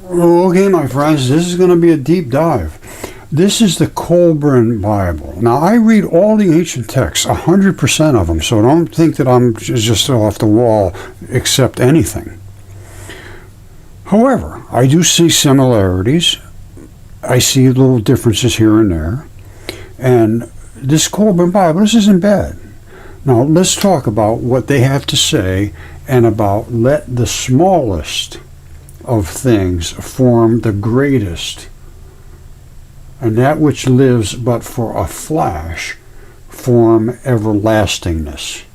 Okay, my friends, this is going to be a deep dive. This is the Colburn Bible. Now, I read all the ancient texts, 100% of them, so don't think that I'm just off the wall, accept anything. However, I do see similarities. I see little differences here and there. And this Colburn Bible, this isn't bad. Now, let's talk about what they have to say and about let the smallest of things form the greatest, and that which lives but for a flash form everlastingness.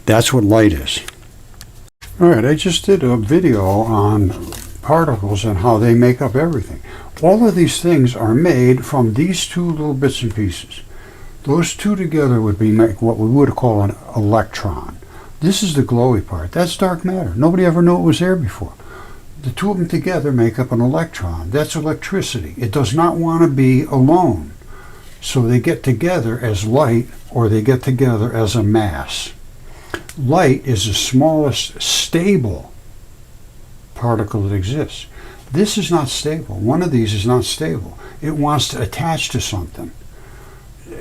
That's what light is. Alright, I just did a video on particles and how they make up everything. All of these things are made from these two little bits and pieces. Those two together would make what we would call an electron. This is the glowy part. That's dark matter. Nobody ever knew it was there before. The two of them together make up an electron. That's electricity. It does not want to be alone. So they get together as light, or they get together as a mass. Light is the smallest stable particle that exists. This is not stable. One of these is not stable. It wants to attach to something.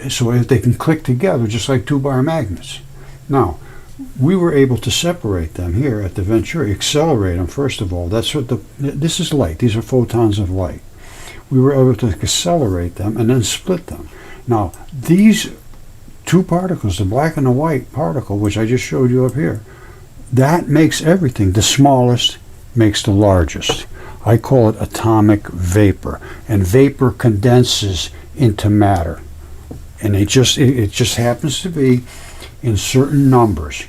So if they can click together just like two bar magnets. Now, we were able to separate them here at the Venturi, accelerate them first of all. That's what this is light. These are photons of light. We were able to accelerate them and then split them. Now, these two particles, the black and the white particle, which I just showed you up here, that makes everything. The smallest makes the largest. I call it atomic vapor. And vapor condenses into matter. And it just happens to be in certain numbers.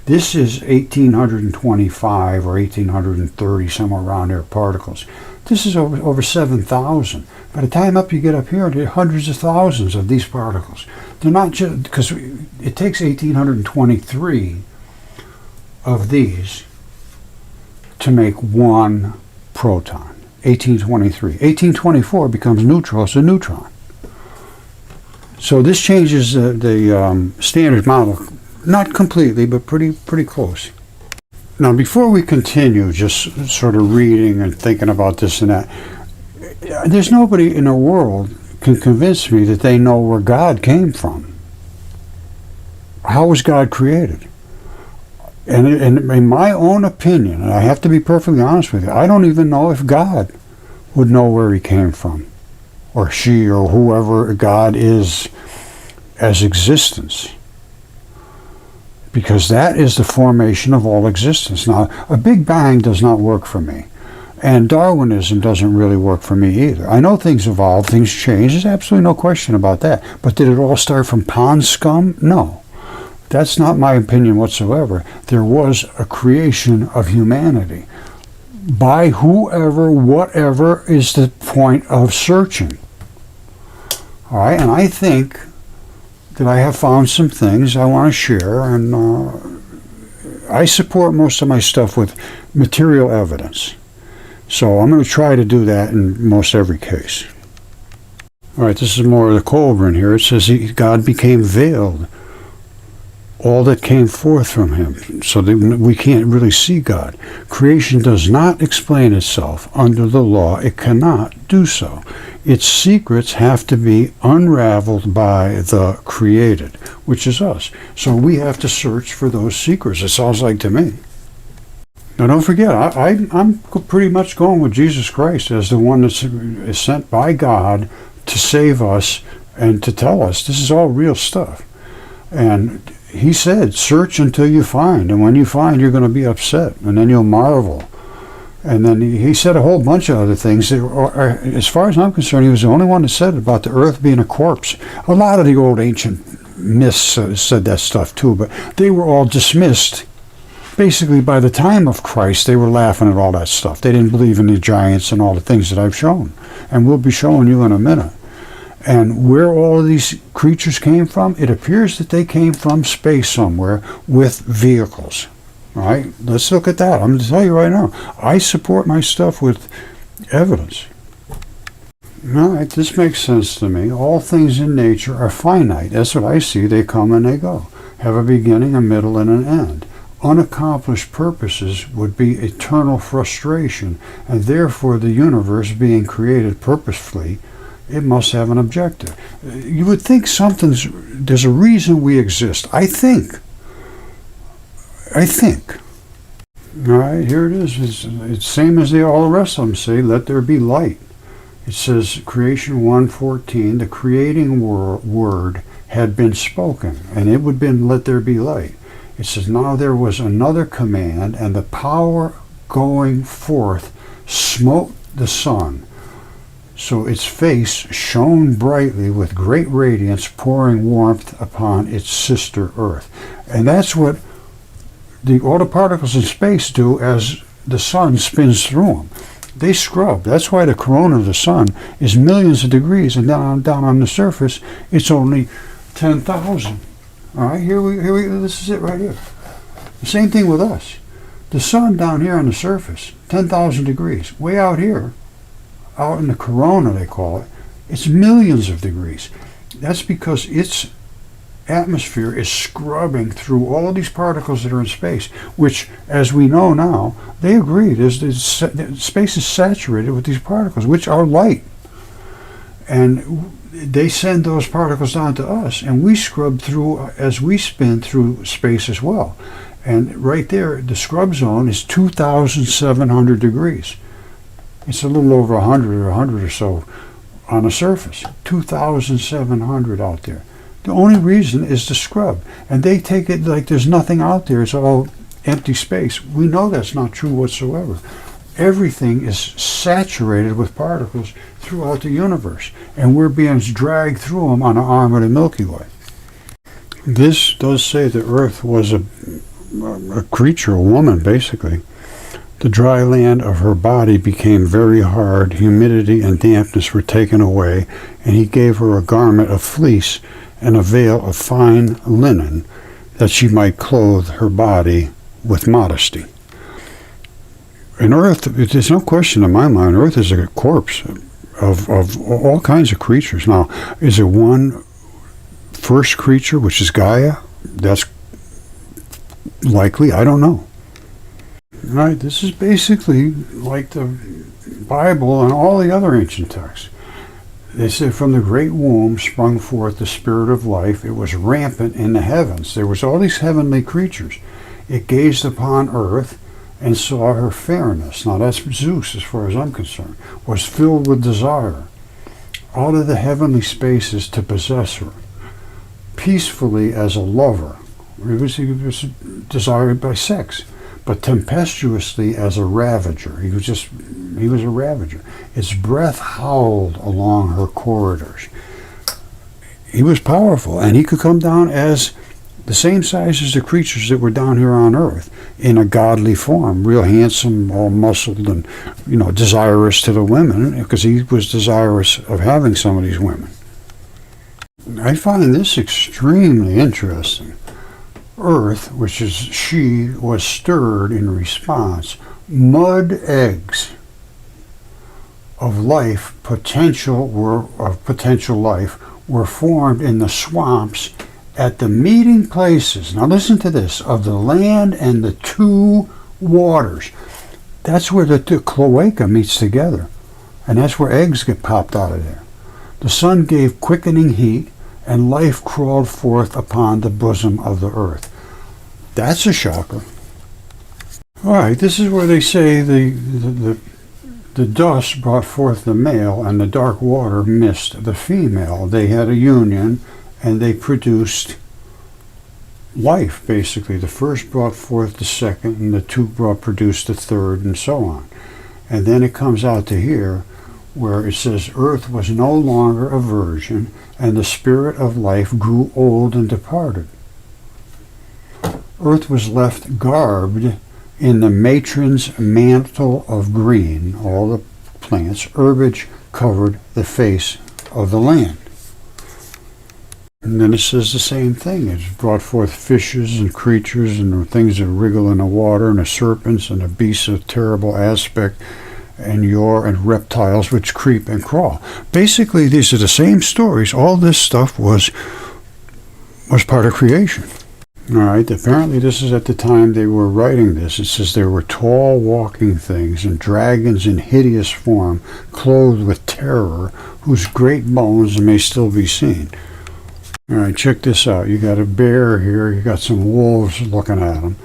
This is 1825 or 1830, somewhere around there, particles. This is over 7,000. By the time you get up here, there are hundreds of thousands of these particles. They're not just, because it takes 1823 of these to make one proton. 1823. 1824 becomes neutral, it's a neutron. So this changes the standard model, not completely, but pretty close. Now, before we continue just sort of reading and thinking about this and that, there's nobody in the world can convince me that they know where God came from. How was God created? And in my own opinion, and I have to be perfectly honest with you, I don't even know if God would know where he came from, or she, or whoever God is as existence. Because that is the formation of all existence. Now, a Big Bang does not work for me. And Darwinism doesn't really work for me either. I know things evolve, things change. There's absolutely no question about that. But did it all start from pond scum? No. That's not my opinion whatsoever. There was a creation of humanity. By whoever, whatever is the point of searching. All right, and I think that I have found some things I want to share, and I support most of my stuff with material evidence. So I'm going to try to do that in most every case. All right, this is more of the Colburn here. It says God became veiled, all that came forth from him, so that we can't really see God. Creation does not explain itself under the law. It cannot do so. Its secrets have to be unraveled by the created, which is us. So we have to search for those secrets, it sounds like to me. Now don't forget, I'm pretty much going with Jesus Christ as the one that is sent by God to save us and to tell us this is all real stuff. And he said, search until you find, and when you find, you're going to be upset, and then you'll marvel. And then he said a whole bunch of other things. As far as I'm concerned, he was the only one that said about the earth being a corpse. A lot of the old ancient myths said that stuff too, but they were all dismissed. Basically, by the time of Christ, they were laughing at all that stuff. They didn't believe in the giants and all the things that I've shown. And we'll be showing you in a minute. And where all of these creatures came from, it appears that they came from space somewhere with vehicles. All right, let's look at that. I'm going to tell you right now, I support my stuff with evidence. All right, this makes sense to me. All things in nature are finite. That's what I see. They come and they go. Have a beginning, a middle, and an end. unaccomplished purposes would be eternal frustration, and therefore the universe being created purposefully, it must have an objective. You would think there's a reason we exist. I think. All right, here it is. It's same as all the rest of them say, let there be light. It says, creation 1:14, the creating word had been spoken, and it would have been, let there be light. It says, now there was another command, and the power going forth smote the sun. So its face shone brightly with great radiance, pouring warmth upon its sister Earth. And that's what all the particles in space do as the sun spins through them. They scrub. That's why the corona of the sun is millions of degrees, and down on the surface, it's only 10,000. All right, here we this is it right here. The same thing with us. The sun down here on the surface, 10,000 degrees. Way out here, out in the corona they call it, it's millions of degrees. That's because its atmosphere is scrubbing through all of these particles that are in space, which, as we know now, they agree, space is saturated with these particles, which are light. And they send those particles down to us, and we scrub through as we spin through space as well. And right there, the scrub zone is 2,700 degrees. It's a little over 100 or so on the surface. 2,700 out there. The only reason is to scrub. And they take it like there's nothing out there. It's all empty space. We know that's not true whatsoever. Everything is saturated with particles throughout the universe, and we're being dragged through them on an arm of the Milky Way. This does say the Earth was a creature, a woman, basically. The dry land of her body became very hard, humidity and dampness were taken away, and he gave her a garment of fleece and a veil of fine linen, that she might clothe her body with modesty. And Earth, there's no question in my mind, Earth is a corpse of all kinds of creatures. Now, is there one first creature, which is Gaia? That's likely. I don't know. Right? This is basically like the Bible and all the other ancient texts. They said, from the great womb sprung forth the spirit of life. It was rampant in the heavens. There was all these heavenly creatures. It gazed upon earth and saw her fairness. Now that's Zeus, as far as I'm concerned, was filled with desire out of the heavenly spaces to possess her, peacefully as a lover. He was desired by sex, but tempestuously as a ravager. He was a ravager. Its breath howled along her corridors. He was powerful, and he could come down as the same size as the creatures that were down here on Earth, in a godly form, real handsome, all muscled, and desirous to the women, because he was desirous of having some of these women. I find this extremely interesting. Earth, which is she, was stirred in response. Mud eggs of potential life, were formed in the swamps at the meeting places, now listen to this, of the land and the two waters. That's where the cloaca meets together, and that's where eggs get popped out of there. The sun gave quickening heat, and life crawled forth upon the bosom of the earth. That's a shocker. All right, this is where they say the dust brought forth the male, and the dark water missed the female. They had a union, and they produced life, basically. The first brought forth the second, and the two produced the third, and so on. And then it comes out to here, where it says, earth was no longer a virgin, and the spirit of life grew old and departed. Earth was left garbed in the matron's mantle of green. All the plants, herbage covered the face of the land. And then it says the same thing. It's brought forth fishes and creatures and the things that wriggle in the water, and the serpents and the beasts of terrible aspect, and reptiles which creep and crawl. Basically, these are the same stories. All this stuff was part of creation. All right, apparently this is at the time they were writing this. It says there were tall walking things and dragons in hideous form, clothed with terror, whose great bones may still be seen. All right, check this out. You got a bear here, you got some wolves looking at him,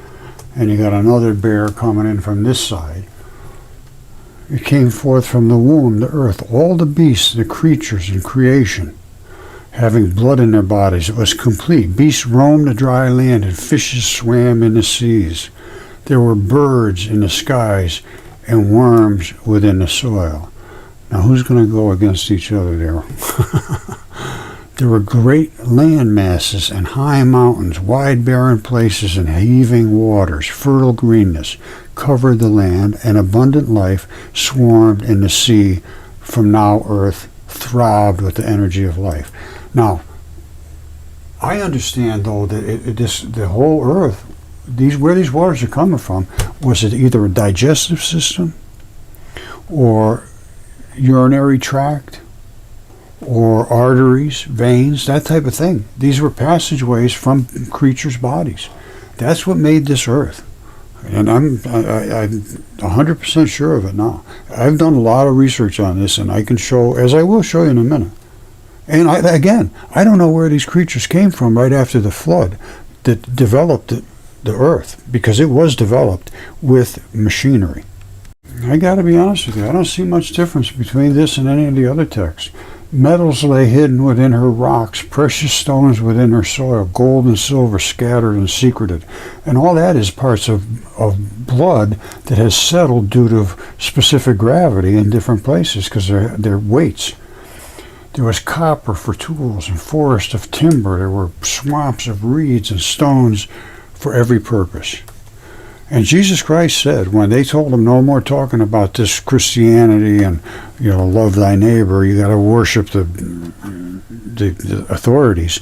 and you got another bear coming in from this side. It came forth from the womb, the earth, all the beasts, the creatures in creation, having blood in their bodies. It was complete. Beasts roamed the dry land, and fishes swam in the seas. There were birds in the skies, and worms within the soil. Now, who's going to go against each other there? There were great land masses and high mountains, wide barren places and heaving waters. Fertile greenness covered the land, and abundant life swarmed in the sea. From now earth throbbed with the energy of life. Now, I understand though that the whole earth, where these waters are coming from, was it either a digestive system or urinary tract or arteries, veins, that type of thing. These were passageways from creatures' bodies. That's what made this earth. And I'm 100% sure of it now. I've done a lot of research on this, and I can show, as I will show you in a minute. And I don't know where these creatures came from right after the flood that developed the earth, because it was developed with machinery. I got to be honest with you, I don't see much difference between this and any of the other texts. Metals lay hidden within her rocks, precious stones within her soil, gold and silver scattered and secreted. And all that is parts of blood that has settled due to specific gravity in different places because they're weights. There was copper for tools and forests of timber. There were swamps of reeds and stones for every purpose. And Jesus Christ said, when they told him no more talking about this Christianity and, love thy neighbor, you got to worship the authorities.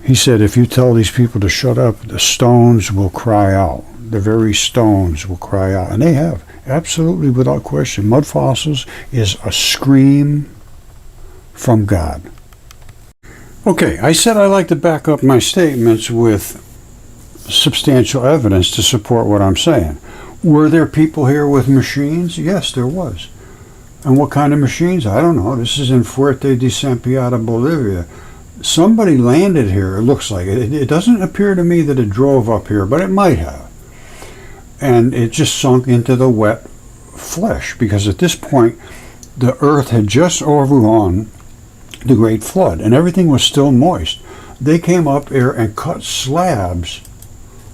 He said, if you tell these people to shut up, the stones will cry out. The very stones will cry out. And they have, absolutely without question. Mudfossils is a scream from God. Okay, I said I like to back up my statements with substantial evidence to support what I'm saying. Were there people here with machines? Yes, there was. And what kind of machines? I don't know. This is in Fuerte de Sampiata, Bolivia. Somebody landed here, it looks like. It doesn't appear to me that it drove up here, but it might have. And it just sunk into the wet flesh, because at this point, the earth had just overgone the Great Flood, and everything was still moist. They came up here and cut slabs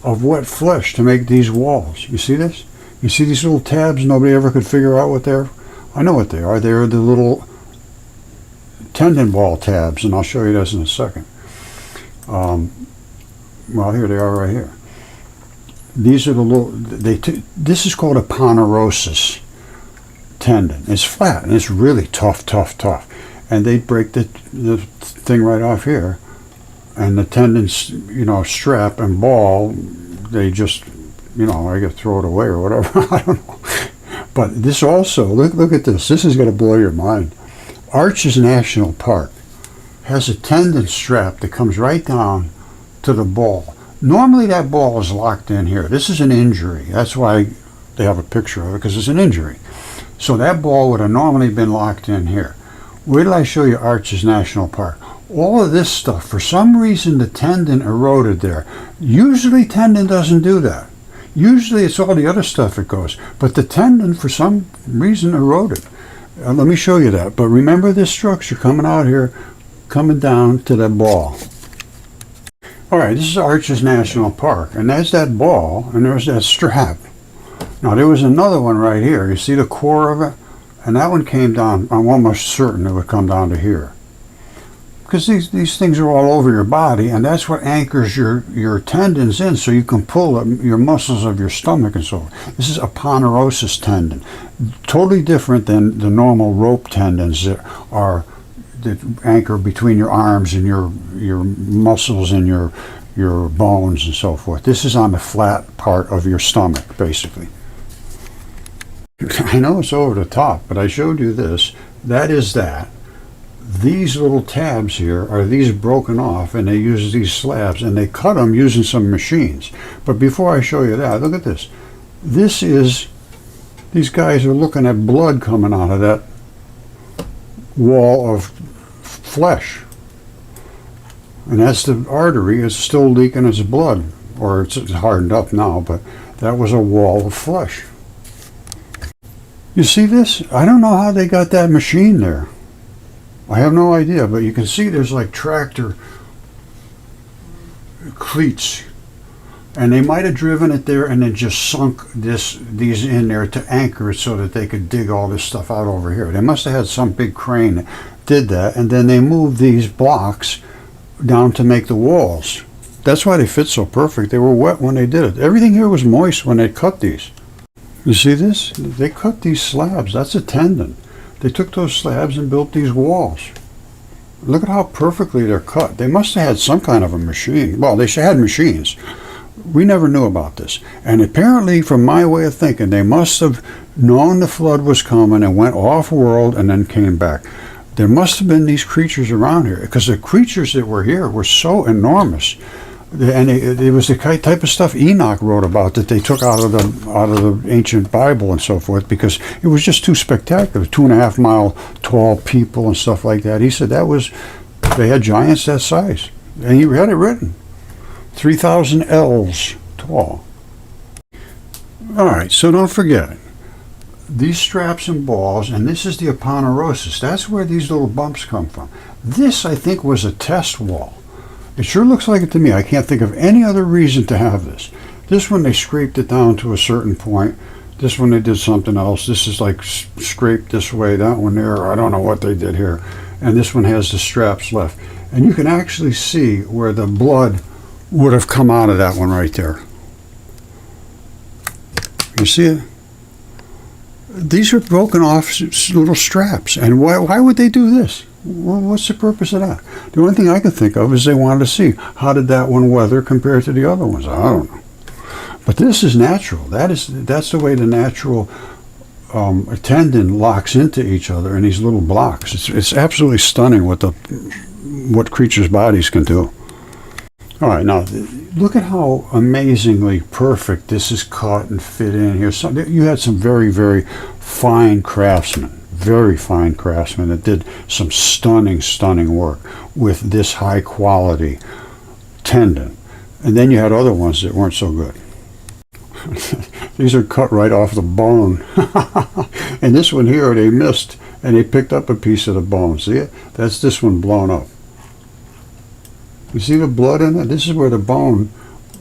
of wet flesh to make these walls. You see this? You see these little tabs nobody ever could figure out what they're? I know what they are. They're the little tendon ball tabs, and I'll show you this in a second. Well, here they are right here. These are the little, this is called aponeurosis tendon. It's flat, and it's really tough. And they break the thing right off here. And the tendons, strap and ball, they just, I could throw it away or whatever. I don't know. But this also, look at this. This is going to blow your mind. Arches National Park has a tendon strap that comes right down to the ball. Normally that ball is locked in here. This is an injury. That's why they have a picture of it, because it's an injury. So that ball would have normally been locked in here. Where did I show you Arches National Park? All of this stuff, for some reason the tendon eroded there. Usually tendon doesn't do that. Usually it's all the other stuff that goes. But the tendon, for some reason, eroded. Let me show you that. But remember this structure coming out here, coming down to that ball. All right, this is Arches National Park. And there's that ball, and there's that strap. Now, there was another one right here. You see the core of it? And that one came down. I'm almost certain it would come down to here. Because these things are all over your body, and that's what anchors your tendons in, so you can pull up your muscles of your stomach and so on. This is aponeurosis tendon. Totally different than the normal rope tendons that anchor between your arms and your muscles and your bones and so forth. This is on the flat part of your stomach, basically. I know it's over the top, but I showed you this. That is that. these little tabs here are these broken off, and they use these slabs, and they cut them using some machines. But before I show you that, look at this. This is, these guys are looking at blood coming out of that wall of flesh. And that's the artery. It's still leaking its blood, or it's hardened up now, but that was a wall of flesh. You see this? I don't know how they got that machine there. I have no idea, but you can see there's like tractor cleats, and they might have driven it there and then just sunk these in there to anchor it so that they could dig all this stuff out over here. They must have had some big crane that did that, and then they moved these blocks down to make the walls. That's why they fit so perfect. They were wet when they did it. Everything here was moist when they cut these. You see this? They cut these slabs. That's a tendon. They took those slabs and built these walls. Look at how perfectly they're cut. They must have had some kind of a machine. Well, they had machines. We never knew about this. And apparently, from my way of thinking, they must have known the flood was coming and went off-world and then came back. There must have been these creatures around here, because the creatures that were here were so enormous. And it was the type of stuff Enoch wrote about that they took out of the ancient Bible and so forth, because it was just too spectacular. 2.5 mile tall people and stuff like that. He said they had giants that size, and he had it written, 3,000 ells tall. All right, so don't forget these straps and balls, and this is the aponeurosis. That's where these little bumps come from. This, I think, was a test wall. It sure looks like it to me. I can't think of any other reason to have this. This one, they scraped it down to a certain point. This one, they did something else. This is like scraped this way, that one there. I don't know what they did here. And this one has the straps left. And you can actually see where the blood would have come out of that one right there. You see it? These are broken off little straps. And why would they do this? Well, what's the purpose of that? The only thing I can think of is they wanted to see how did that one weather compared to the other ones. I don't know. But this is natural. That's the way the natural tendon locks into each other in these little blocks. It's absolutely stunning what creatures' bodies can do. All right, now look at how amazingly perfect this is cut and fit in here. You had some very, very fine craftsmen. Very fine craftsmen that did some stunning work with this high quality tendon. And then you had other ones that weren't so good. These are cut right off the bone. And this one here, they missed, and they picked up a piece of the bone. See it? That's this one blown up. You see the blood in it? This is where the bone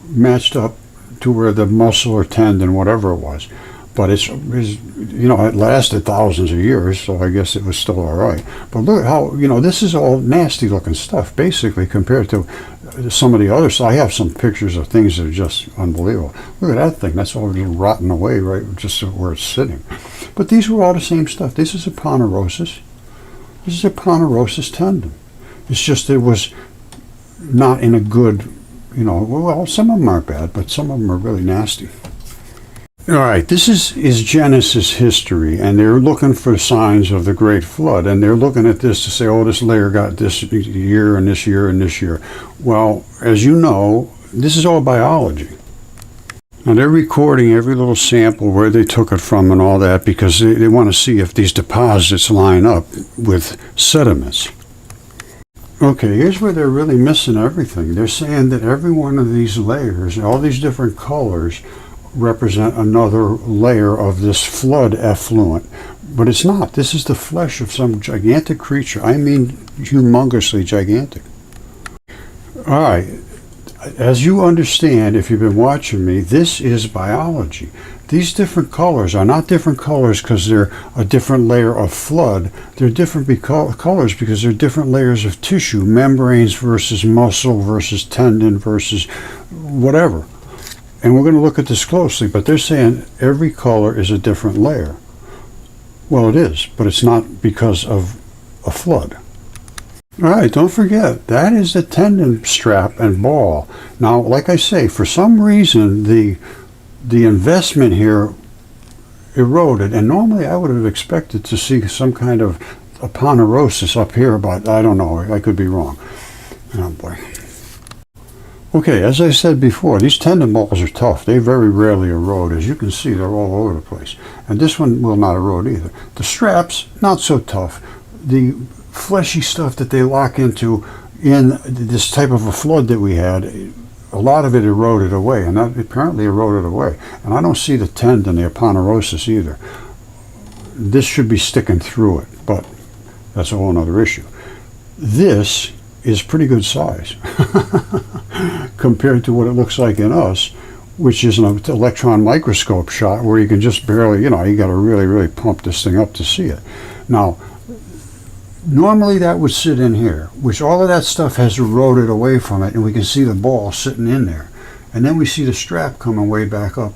matched up to where the muscle or tendon, whatever it was. But it lasted thousands of years, so I guess it was still all right. But look how, this is all nasty looking stuff, basically, compared to some of the others. I have some pictures of things that are just unbelievable. Look at that thing. That's all just rotting away, right, just where it's sitting. But these were all the same stuff. This is aponeurosis. This is aponeurosis tendon. It's just it was not in a good, well, some of them aren't bad, but some of them are really nasty. All right, this is Genesis history, and they're looking for signs of the Great Flood, and they're looking at this to say, oh, this layer got this year and this year and this year. Well, as you know, this is all biology. Now, they're recording every little sample, where they took it from and all that, because they want to see if these deposits line up with sediments. Okay, here's where they're really missing everything. They're saying that every one of these layers, all these different colors, represent another layer of this flood effluent. But it's not. This is the flesh of some gigantic creature. I mean humongously gigantic. All right. As you understand, if you've been watching me, this is biology. These different colors are not different colors because they're a different layer of flood. They're different colors because they're different layers of tissue, membranes versus muscle versus tendon versus whatever. And we're going to look at this closely, but they're saying every color is a different layer. Well, it is, but it's not because of a flood. All right, don't forget, that is the tendon strap and ball. Now, like I say, for some reason, the investment here eroded, and normally I would have expected to see some kind of aponeurosis up here, but I don't know. I could be wrong. Oh boy. Okay, as I said before, these tendon balls are tough. They very rarely erode. As you can see, they're all over the place. And this one will not erode either. The straps, not so tough. The fleshy stuff that they lock into in this type of a flood that we had, a lot of it eroded away, and that apparently eroded away. And I don't see the tendon, the aponeurosis either. This should be sticking through it, but that's a whole other issue. This is pretty good size compared to what it looks like in us, which is an electron microscope shot where you can just barely, you got to really pump this thing up to see it. Now, normally that would sit in here, which all of that stuff has eroded away from it, and we can see the ball sitting in there. And then we see the strap coming way back up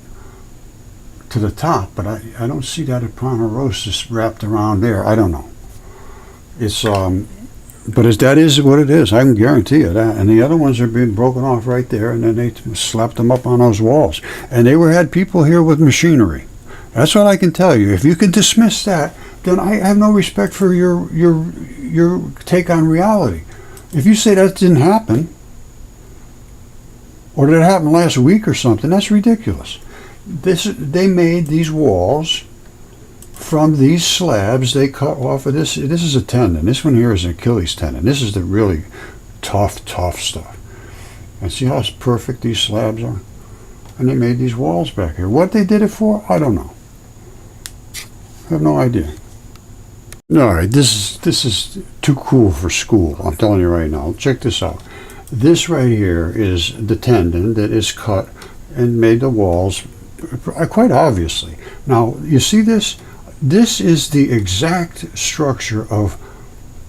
to the top, but I don't see that aponeurosis wrapped around there. I don't know. It's but that is what it is. I can guarantee you that. And the other ones are being broken off right there, and then they slapped them up on those walls. And they had people here with machinery. That's what I can tell you. If you can dismiss that, then I have no respect for your take on reality. If you say that didn't happen, or did it happen last week or something, that's ridiculous. They made these walls from these slabs. They cut off of this. This is a tendon. This one here is an Achilles tendon. This is the really tough stuff. And see how perfect these slabs are? And they made these walls back here. What they did it for, I don't know. I have no idea. All right, this is too cool for school. I'm telling you right now. Check this out. This right here is the tendon that is cut and made the walls, quite obviously. Now, you see this? This is the exact structure of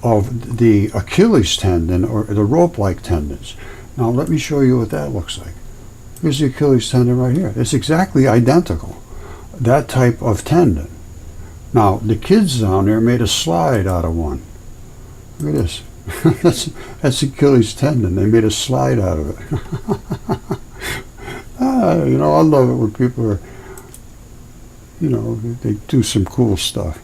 the Achilles tendon, or the rope-like tendons. Now let me show you what that looks like. Here's the Achilles tendon right here. It's exactly identical. That type of tendon. Now the kids down there made a slide out of one. Look at this. that's Achilles tendon. They made a slide out of it. I love it when people are, they do some cool stuff.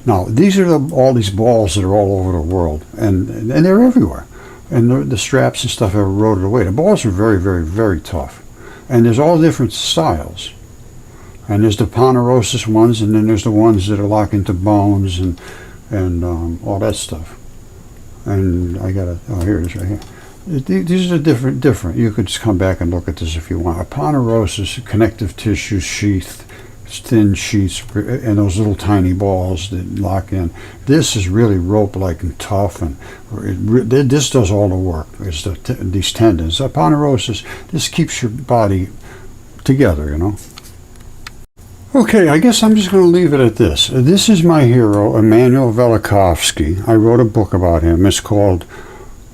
Now, these are all these balls that are all over the world, and they're everywhere. And the straps and stuff have eroded away. The balls are very tough. And there's all different styles. And there's the aponeurosis ones, and then there's the ones that are locked into bones and all that stuff. And here it is right here. These are different. You could just come back and look at this if you want. Aponeurosis, connective tissue sheath, thin sheets, and those little tiny balls that lock in. This is really rope-like and tough, and this does all the work. It's these tendons. Aponeurosis, this keeps your body together, Okay, I guess I'm just going to leave it at this. This is my hero, Emmanuel Velikovsky. I wrote a book about him. It's called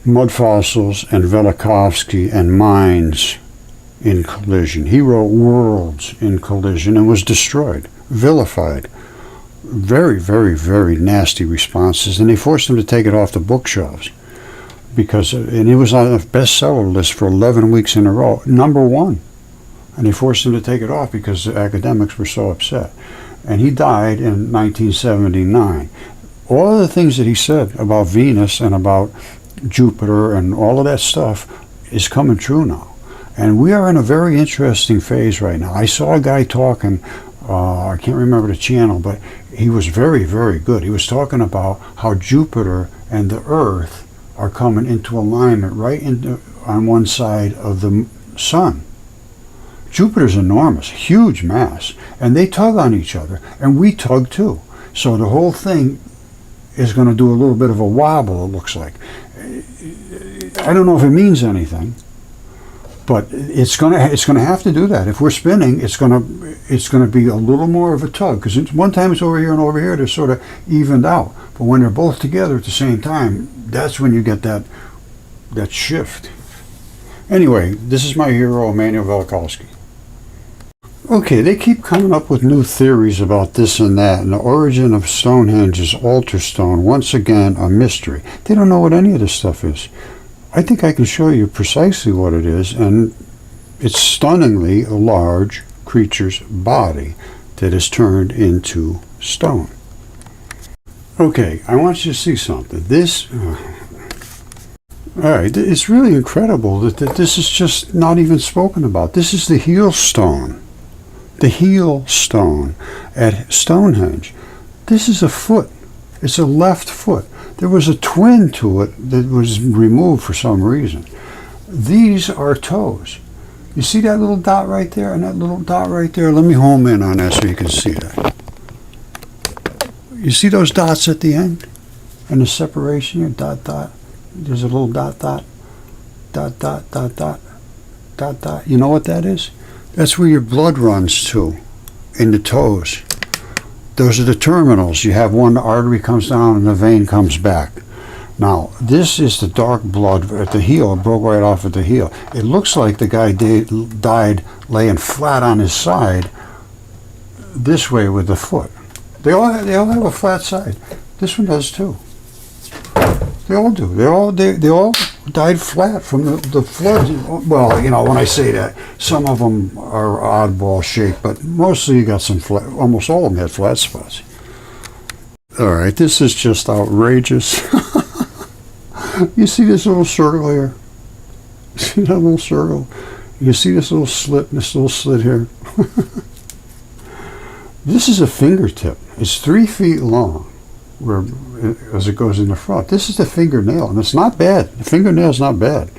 Mudfossils and Velikovsky and Minds in Collision. He wrote Worlds in Collision and was destroyed, vilified. Very nasty responses, and they forced him to take it off the bookshelves and he was on a bestseller list for 11 weeks in a row, #1. And they forced him to take it off because the academics were so upset. And he died in 1979. All of the things that he said about Venus and about Jupiter and all of that stuff is coming true now. And we are in a very interesting phase right now. I saw a guy talking, I can't remember the channel, but he was very good. He was talking about how Jupiter and the Earth are coming into alignment right on one side of the sun. Jupiter's enormous, huge mass, and they tug on each other, and we tug too. So the whole thing is going to do a little bit of a wobble, it looks like. I don't know if it means anything, but it's going to have to do that. If we're spinning, it's going to be a little more of a tug, because one time it's over here and over here, they're sort of evened out. But when they're both together at the same time, that's when you get that shift. Anyway, this is my hero, Emmanuel Velikovsky. Okay, they keep coming up with new theories about this and that, and the origin of Stonehenge is altar stone, once again a mystery. They don't know what any of this stuff is. I think I can show you precisely what it is, and it's stunningly a large creature's body that is turned into stone. Okay, I want you to see something. This, all right, it's really incredible that this is just not even spoken about. This is the heel stone. The heel stone at Stonehenge. This is a foot. It's a left foot. There was a twin to it that was removed for some reason. These are toes. You see that little dot right there and that little dot right there? Let me home in on that so you can see that. You see those dots at the end? And the separation here? Dot, dot. There's a little dot, dot. Dot, dot, dot, dot. Dot, dot. You know what that is? That's where your blood runs to, in the toes. Those are the terminals. You have one, the artery comes down and the vein comes back. Now, this is the dark blood at the heel. It broke right off at the heel. It looks like the guy died laying flat on his side this way with the foot. They all have a flat side. This one does too. They all do. They all died flat from the floods. Well, you know, when I say that, some of them are oddball shaped, but mostly you got some flat. Almost all of them had flat spots. All right, this is just outrageous. You see this little circle here? See that little circle? You see this little slit and this little slit here? This is a fingertip. It's 3 feet long as it goes in the front. This is the fingernail, and it's not bad. The fingernail's not bad.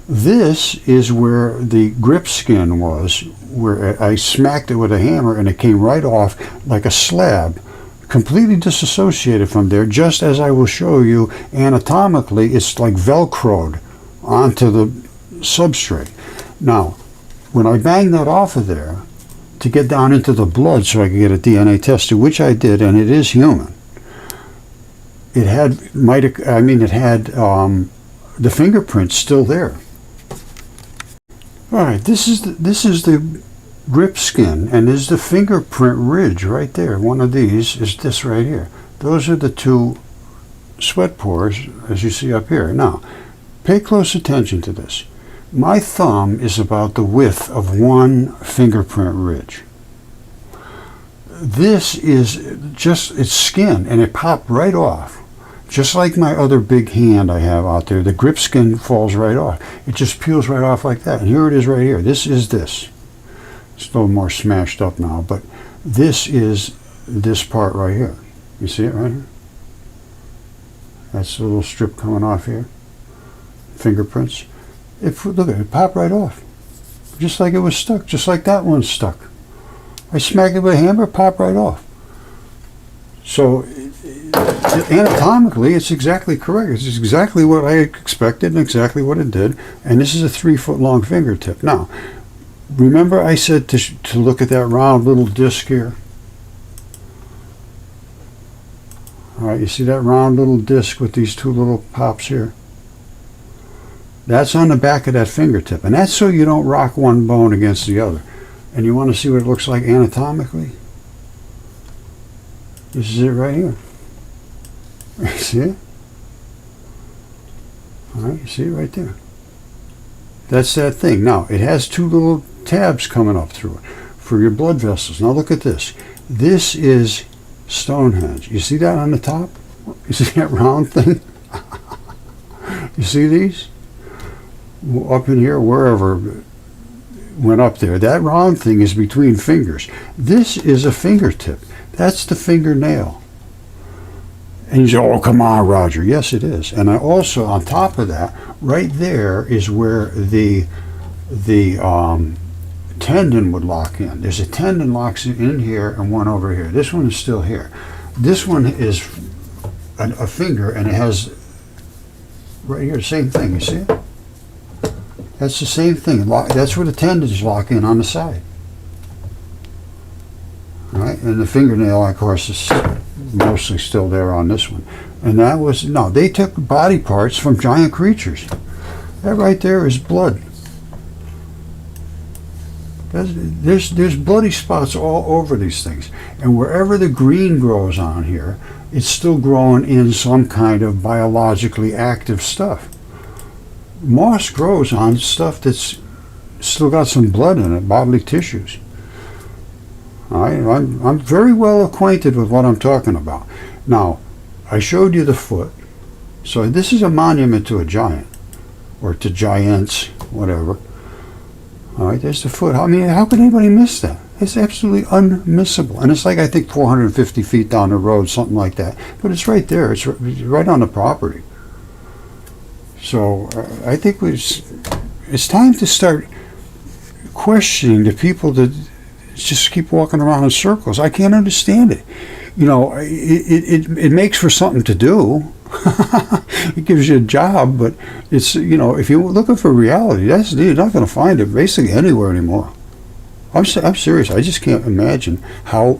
This is where the grip skin was, where I smacked it with a hammer and it came right off like a slab, completely disassociated from there, just as I will show you anatomically. It's like Velcroed onto the substrate. Now, when I banged that off of there, to get down into the blood so I could get a DNA test, which I did, and it is human. It had the fingerprints still there. All right, this is the grip skin, and there's the fingerprint ridge right there. One of these is this right here. Those are the 2 sweat pores, as you see up here. Now, pay close attention to this. My thumb is about the width of one fingerprint ridge. This is just, it's skin, and it popped right off. Just like my other big hand I have out there, the grip skin falls right off. It just peels right off like that. And here it is right here. This is this. It's a little more smashed up now, but this is this part right here. You see it right here? That's a little strip coming off here. Fingerprints. Look at it, it popped right off. Just like it was stuck, just like that one's stuck. I smacked it with a hammer, it popped right off. So anatomically, it's exactly correct. It's exactly what I expected and exactly what it did. And this is a 3 foot long fingertip. Now, remember I said to look at that round little disc here? All right, you see that round little disc with these 2 little pops here? That's on the back of that fingertip, and that's so you don't rock one bone against the other. And you want to see what it looks like anatomically? This is it right here. You see it? All right, you see it right there. That's that thing. Now, it has 2 little tabs coming up through it for your blood vessels. Now look at this. This is Stonehenge. You see that on the top? You see that round thing? You see these? Up in here, wherever went up there. That round thing is between fingers. This is a fingertip. That's the fingernail. And you say, oh, come on, Roger. Yes, it is. And I also, on top of that, right there is where the tendon would lock in. There's a tendon locks in here and one over here. This one is still here. This one is a finger, and it has right here the same thing. You see it? That's the same thing. That's where the tendons lock in on the side. All right, and the fingernail, of course, is mostly still there on this one. And that was, no, they took body parts from giant creatures. That right there is blood. There's bloody spots all over these things. And wherever the green grows on here, it's still growing in some kind of biologically active stuff. Moss grows on stuff that's still got some blood in it, bodily tissues. I'm very well acquainted with what I'm talking about. Now, I showed you the foot. So this is a monument to a giant, or to giants, whatever. All right, there's the foot. I mean, how could anybody miss that? It's absolutely unmissable. And it's like, I think, 450 feet down the road, something like that. But it's right there. It's right on the property. So I think it's time to start questioning the people that just keep walking around in circles. I can't understand it. You know, it makes for something to do. It gives you a job, but it's, you know, if you're looking for reality, you're not going to find it basically anywhere anymore. I'm serious. I just can't imagine how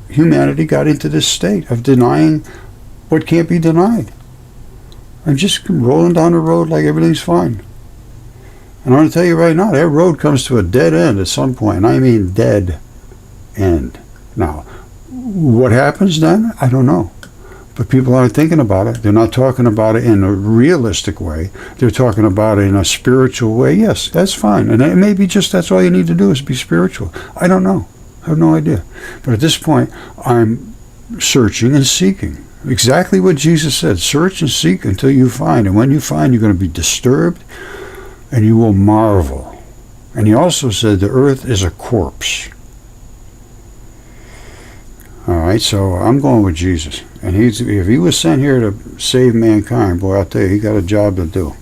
humanity got into this state of denying what can't be denied. And just rolling down the road like everything's fine. And I'm going to tell you right now, that road comes to a dead end at some point. And I mean dead end. Now, what happens then? I don't know. But people aren't thinking about it. They're not talking about it in a realistic way. They're talking about it in a spiritual way. Yes, that's fine. And it may be just that's all you need to do is be spiritual. I don't know. I have no idea. But at this point, I'm searching and seeking. Exactly what Jesus said. Search and seek until you find. And when you find, you're going to be disturbed and you will marvel. And he also said the earth is a corpse. All right, so I'm going with Jesus. And if he was sent here to save mankind, boy, I'll tell you, he got a job to do.